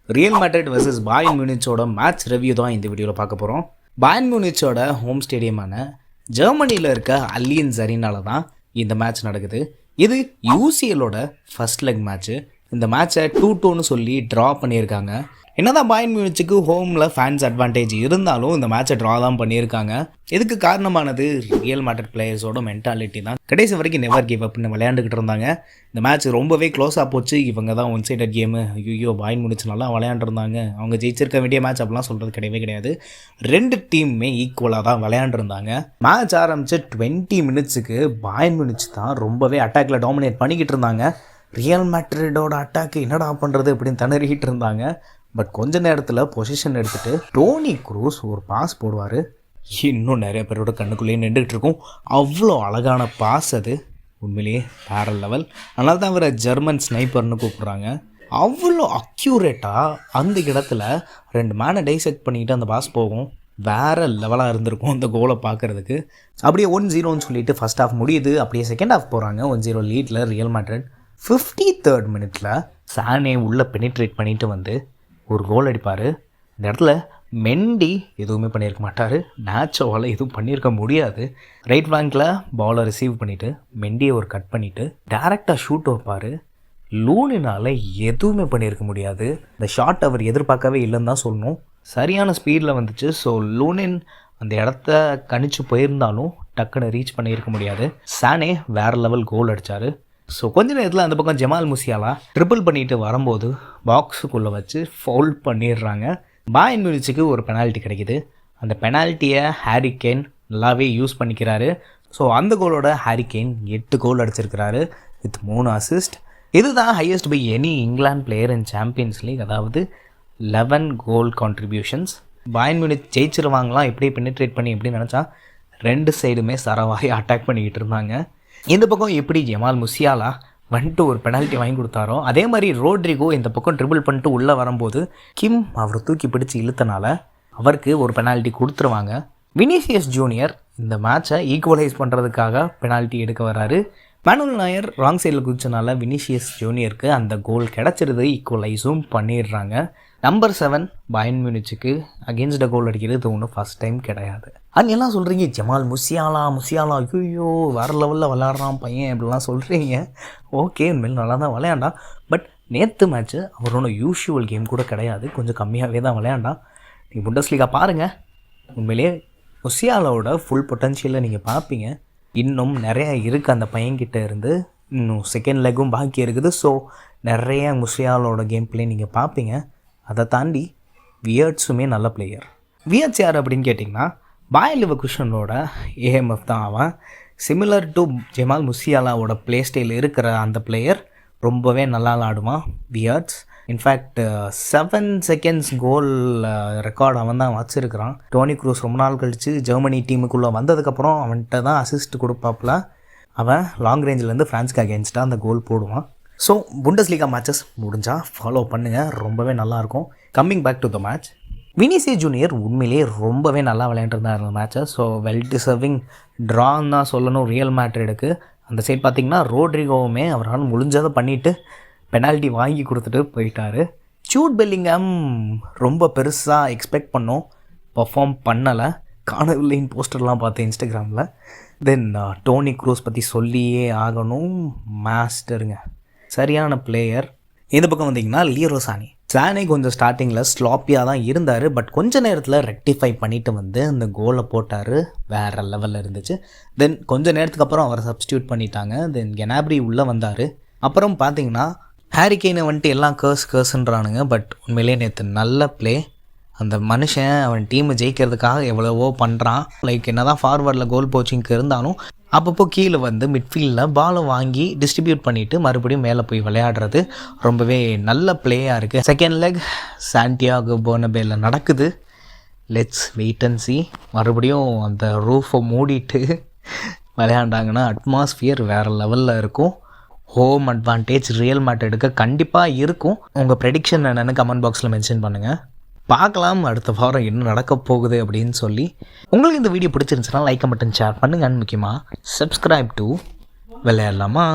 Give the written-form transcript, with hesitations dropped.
Real Madrid vs Bayern மியூனிச்சோட match review தான் இந்த வீடியோவில் பார்க்க போகிறோம். பாயர்ன் மியூனிச்சோட ஹோம் ஸ்டேடியமான ஜெர்மனியில் இருக்க அலியன்ஸ் அரீனால தான் இந்த மேட்ச் நடக்குது. இது யூசிஎலோட ஃபர்ஸ்ட் லெக் மேட்ச்சு. இந்த மேட்சை 2-2ன்னு சொல்லி ட்ரா பண்ணியிருக்காங்க. என்னதான் பாயர்ன் மியூனிச்சுக்கு ஹோமில் ஃபேன்ஸ் அட்வான்டேஜ் இருந்தாலும் இந்த மேட்சை ட்ரா தான் பண்ணியிருக்காங்க. இதுக்கு காரணமானது ரியல் மேட்ரிட் பிளேயர்ஸோட மென்டாலிட்டி தான். கடைசி வரைக்கும் நெவர் கிவ் அப்னு விளையாண்டுக்கிட்டு இருந்தாங்க. இந்த மேட்ச் ரொம்பவே க்ளோஸாக போச்சு. இவங்க தான் ஒன் சைடட் கேமு, ஐயோ பாயர்ன் மியூனிச் நல்லா விளையாண்டுருந்தாங்க, அவங்க ஜெயிச்சிருக்க வேண்டிய மேட்ச் அப்படிலாம் சொல்கிறது கிடையவே கிடையாது. ரெண்டு டீமுமே ஈக்குவலாக தான் விளையாண்டுருந்தாங்க. மேட்ச் ஆரம்பித்து 20 மினிட்ஸுக்கு பாயர்ன் மியூனிச் தான் ரொம்பவே அட்டாக்கில் டாமினேட் பண்ணிக்கிட்டு இருந்தாங்க. ரியல் மேட்ரிடோட அட்டாக்கு என்னடா பண்ணுறது அப்படின்னு திணறிக்கிட்டு இருந்தாங்க. பட் கொஞ்ச நேரத்தில் பொசிஷன் எடுத்துகிட்டு டோனி க்ரூஸ் ஒரு பாஸ் போடுவார். இன்னும் நிறைய பேரோட கண்ணுக்குள்ளேயே நின்றுக்கிட்டு இருக்கும். அவ்வளோ அழகான பாஸ் அது, உண்மையிலேயே வேறு லெவல். அதனால தான் அவரை ஜெர்மன் ஸ்னைப்பர்னு கூப்பிட்றாங்க. அவ்வளோ அக்யூரேட்டாக அந்த இடத்துல 2 மேனை டைசெக்ட் பண்ணிக்கிட்டு அந்த பாஸ் போகும். வேறு லெவலாக இருந்திருக்கும் அந்த கோலை பார்க்குறதுக்கு. அப்படியே 1-0ன்னு சொல்லிட்டு ஃபஸ்ட் ஹாஃப் முடியுது. அப்படியே செகண்ட் ஹாஃப் போகிறாங்க 1-0 லீடில் ரியல் மேட்ரிட். 53rd மினிட்ல சானே உள்ளே பெனிட்ரேட் பண்ணிட்டு வந்து ஒரு கோல் அடிப்பார். இந்த இடத்துல மெண்டி எதுவுமே பண்ணியிருக்க மாட்டார். நேச்சோவால் எதுவும் பண்ணியிருக்க முடியாது. ரைட் ஃப்ளாங்கில் பாலை ரிசீவ் பண்ணிவிட்டு மெண்டியை ஒரு கட் பண்ணிவிட்டு டேரெக்டாக ஷூட் வைப்பார். லூனினால் எதுவுமே பண்ணியிருக்க முடியாது. இந்த ஷாட் அவர் எதிர்பார்க்கவே இல்லைன்னு தான் சொல்லணும். சரியான ஸ்பீடில் வந்துச்சு. ஸோ லூனின் அந்த இடத்த கணிச்சு போயிருந்தாலும் டக்குன்னு ரீச் பண்ணியிருக்க முடியாது. சானே வேறு லெவல் கோல் அடித்தார். ஸோ கொஞ்ச நேரத்தில் அந்த பக்கம் ஜமால் முசியாலா ட்ரிபிள் பண்ணிட்டு வரும்போது பாக்ஸுக்குள்ளே வச்சு ஃபவுல் பண்ணிடுறாங்க. பாயர்ன் மியூனிச்சுக்கு ஒரு பெனால்ட்டி கிடைக்கிது. அந்த பெனால்ட்டியை ஹாரி கேன் நல்லாவே யூஸ் பண்ணிக்கிறாரு. ஸோ அந்த கோலோட ஹாரி கேன் 8 கோல் அடிச்சிருக்கிறாரு வித் 3 அசிஸ்ட். இதுதான் highest by any England player in Champions League, அதாவது 11 கோல் கான்ட்ரிபியூஷன்ஸ். பாயர்ன் மியூனிச் ஜெயிச்சிருவாங்களாம் எப்படி பெனிட்ரேட் பண்ணி எப்படி நினச்சா 2 சைடுமே சரவாகி அட்டாக் பண்ணிக்கிட்டு இருந்தாங்க. இந்த பக்கம் எப்படி ஜமால் முசியாலா வந்துட்டு ஒரு பெனால்ட்டி வாங்கி கொடுத்தாரோ அதே மாதிரி ரோட்ரிகோ இந்த பக்கம் ட்ரிபிள் பண்ணிட்டு உள்ளே வரும்போது கிம் அவர் தூக்கி பிடிச்சி இழுத்தனால அவருக்கு ஒரு பெனால்ட்டி கொடுத்துருவாங்க. வினிசியஸ் ஜூனியர் இந்த மேட்சை ஈக்குவலைஸ் பண்ணுறதுக்காக பெனால்ட்டி எடுக்க வராரு. மேனுவல் நாயர் ராங் சைடில் குதிச்சனால வினிசியஸ் ஜூனியருக்கு அந்த கோல் கிடச்சிருது. ஈக்குவலைஸும் பண்ணிடுறாங்க. நம்பர் 7 பாயர்ன் மியூனிச்சுக்கு அகெயின்ஸ்ட் கோல் அடிக்கிறது ஒன்றும் ஃபஸ்ட் டைம் கிடையாது. அங்கெல்லாம் சொல்கிறீங்க ஜமால் முசியாலா ஐயோ வேறு லெவலில் விளையாடுறான் பையன் இப்படிலாம் சொல்கிறீங்க. ஓகே, உண்மையில் நல்லா தான் விளையாண்டான். பட் நேற்று மேட்ச்சு அவரோட யூஷுவல் கேம் கூட கிடையாது, கொஞ்சம் கம்மியாகவே தான் விளையாண்டான். நீங்கள் புண்டஸ்லீகா பாருங்கள், உண்மையிலே முசியாலாவோட ஃபுல் பொட்டன்ஷியலை நீங்கள் பார்ப்பீங்க. இன்னும் நிறைய இருக்குது அந்த பையன்கிட்ட இருந்து. இன்னும் செகண்ட் லெக்கும் பாக்கி இருக்குது. ஸோ நிறைய முசியாலோட கேம் பிளே நீங்கள் பார்ப்பீங்க. அதை தாண்டி வியர்ட்ஸுமே நல்ல பிளேயர். வியர்ட்ஸ் யார் அப்படின்னு கேட்டிங்கன்னா பாயர் லெவர்குசனோட ஏஎம்எஃப் தான் அவன். சிமிலர் டு ஜமால் முசியாலாவோட ப்ளே ஸ்டைல் இருக்கிற அந்த பிளேயர் ரொம்பவே நல்லா ஆடுவான் Wirtz. In fact 7 seconds goal record அவன் தான் வச்சுருக்கிறான். டோனி க்ரூஸ் ரொம்ப நாள் கழித்து ஜெர்மனி டீமுக்குள்ளே வந்ததுக்கப்புறம் அவன்கிட்ட தான் அசிஸ்ட் கொடுப்பாப்புல. அவன் லாங் ரேஞ்சிலேருந்து ஃப்ரான்ஸ்க்கு அகேன்ஸ்டாக அந்த கோல் போடுவான். ஸோ புண்டஸ்லீகா மேட்சஸ் முடிஞ்சால் ஃபாலோ பண்ணுங்கள், ரொம்பவே நல்லாயிருக்கும். Coming back to the match, Vinicius Junior உண்மையிலேயே ரொம்பவே நல்லா விளையாண்டுருந்தார் இந்த மேட்சை. ஸோ வெல் டிசர்விங் ட்ரான்னு தான் சொல்லணும் ரியல் மேட்ரிடுக்கு. அந்த சைட் பார்த்திங்கன்னா ரோட்ரிகோவுமே அவரால் முடிஞ்சதை பண்ணிவிட்டு பெனால்ட்டி வாங்கி கொடுத்துட்டு போயிட்டார். ஜூட் பெல்லிங்ஹாம் ரொம்ப பெருசாக எக்ஸ்பெக்ட் பண்ணோம், பர்ஃபார்ம் பண்ணலை. காணவில்லைன்னு போஸ்டர்லாம் பார்த்தேன் இன்ஸ்டாகிராமில். தென் டோனி க்ரூஸ் பற்றி சொல்லியே ஆகணும், மாஸ்டருங்க, சரியான பிளேயர். இந்த பக்கம் வந்திங்கன்னா லியரோ சானே கொஞ்சம் ஸ்டார்டிங்கில் ஸ்லாப்பியாக தான் இருந்தார். பட் கொஞ்ச நேரத்தில் ரெக்டிஃபை பண்ணிவிட்டு வந்து அந்த கோலை போட்டார். வேறு லெவலில் இருந்துச்சு. தென் கொஞ்சம் நேரத்துக்கு அப்புறம் அவரை சப்ஸ்டியூட் பண்ணிட்டாங்க. தென் கெனாப்ரி உள்ளே வந்தார். அப்புறம் பார்த்தீங்கன்னா ஹாரி கேனை வந்துட்டு எல்லாம் கேர்ஸ்ன்றானுங்க. பட் உண்மையிலே நேற்று நல்ல ப்ளே. அந்த மனுஷன் அவன் டீமை ஜெயிக்கிறதுக்காக எவ்வளவோ பண்ணுறான். லைக் என்ன தான் ஃபார்வர்டில் கோல் போச்சிங்க்கு இருந்தாலும் அப்பப்போ கீழே வந்து மிட்ஃபீல்டில் பாலை வாங்கி டிஸ்ட்ரிபியூட் பண்ணிவிட்டு மறுபடியும் மேலே போய் விளையாடுறது ரொம்பவே நல்ல பிளேயாக இருக்குது. செகண்ட் லெக் சாண்டியாகோ பெர்னபேவில் நடக்குது. Let's wait and see. மறுபடியும் அந்த ரூஃபை மூடிட்டு விளையாண்டாங்கன்னா அட்மாஸ்ஃபியர் வேறு லெவலில் இருக்கும். ஹோம் அட்வான்டேஜ் ரியல் மேட்ரிடுக்கு கண்டிப்பாக இருக்கும். உங்கள் ப்ரெடிக்ஷன் என்னென்னு கமெண்ட் பாக்ஸில் மென்ஷன் பண்ணுங்கள். பார்க்கலாம் அடுத்த வாரம் என்ன நடக்க போகுது அப்படின்னு சொல்லி. உங்களுக்கு இந்த வீடியோ பிடிச்சிருந்துச்சுன்னா லைக் பட்டன் ஷேர் பண்ணுங்க. முக்கியமாக சப்ஸ்கிரைப் டு விளையாடலாமா.